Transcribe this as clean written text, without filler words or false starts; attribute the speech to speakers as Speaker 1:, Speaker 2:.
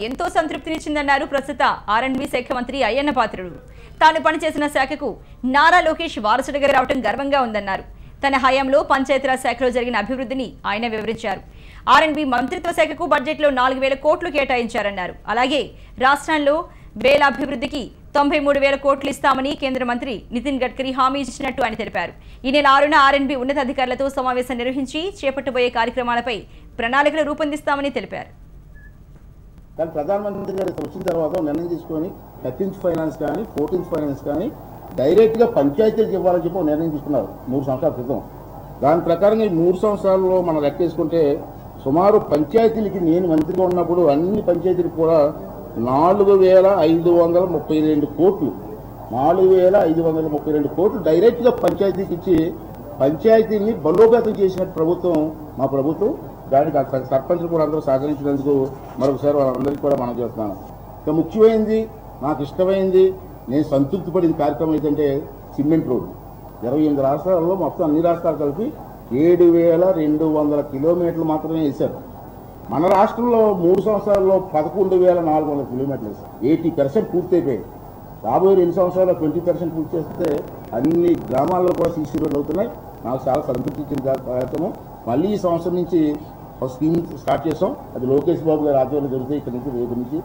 Speaker 1: ఎంతో సంతృప్తినిచ్చిందన్నారు ప్రస్తుత ఆర్ఎండ్బి శాఖ మంత్రి అయ్యన్న పాత్రుడు. తాను పనిచేసిన శాఖకు నారా లోకేష్ వారసుడిగా రావడం గర్వంగా ఉందన్నారు. తన హయాంలో పంచాయతీరాజ్ శాఖలో జరిగిన అభివృద్ధిని ఆయన వివరించారు. ఆర్ఎండ్బి మంత్రిత్వ శాఖకు బడ్జెట్లో 4,000 కోట్లు కేటాయించారన్నారు. అలాగే రాష్ట్రంలో వేల అభివృద్ధికి 93,000 కోట్లు ఇస్తామని కేంద్ర మంత్రి నితిన్ గడ్కరీ హామీ ఇచ్చినట్టు ఆయన తెలిపారు. ఈ నెల 6న ఆర్ఎండ్బి ఉన్నతాధికారులతో సమావేశం నిర్వహించి చేపట్టబోయే కార్యక్రమాలపై ప్రణాళికలు రూపొందిస్తామని తెలిపారు.
Speaker 2: కానీ ప్రధానమంత్రి గారు వచ్చిన తర్వాత నిర్ణయం తీసుకొని 13th ఫైనాన్స్ కానీ 14th ఫైనాన్స్ కానీ డైరెక్ట్గా పంచాయతీలకు ఇవ్వాలని చెప్పి నిర్ణయం తీసుకున్నారు 3 సంవత్సరాల క్రితం. దాని ప్రకారంగా ఈ 3 సంవత్సరాల్లో మనం లెక్కేసుకుంటే సుమారు పంచాయతీలకి నేను మంత్రిగా ఉన్నప్పుడు అన్ని పంచాయతీలకు కూడా 4,532 కోట్లు 4,532 కోట్లు డైరెక్ట్గా పంచాయతీకి ఇచ్చి పంచాయతీని బలోపేతం చేసిన ప్రభుత్వం మా ప్రభుత్వం. దానికి సర్పంచులు కూడా అందరూ సహకరించినందుకు మరొకసారి వాళ్ళందరికీ కూడా మనం చేస్తున్నాను. ఇక ముఖ్యమైనది నాకు ఇష్టమైంది నేను సంతృప్తి పడిన కార్యక్రమం ఏంటంటే సిమెంట్ రోడ్డు 28 రాష్ట్రాలలో మొత్తం అన్ని రాష్ట్రాలు కలిపి 7,200 కిలోమీటర్లు మాత్రమే వేశారు. మన రాష్ట్రంలో 3 సంవత్సరాల్లో 11,400 కిలోమీటర్లు వేశారు. 80% పూర్తయిపోయాయి. రాబోయే 2 సంవత్సరాల్లో 20% పూర్తి చేస్తే అన్ని గ్రామాల్లో కూడా సీసీ రోడ్లు అవుతున్నాయి. నాకు చాలా సంతృప్తి ఇచ్చిన కార్యక్రమం. మళ్ళీ ఈ సంవత్సరం నుంచి ఒక స్కీమ్ స్టార్ట్ చేసాం. అది లోకేష్ బాబు గారి ఆధ్వర్యంలో జరుగుతాయి. ఇక్కడ నుంచి రేపు నుంచి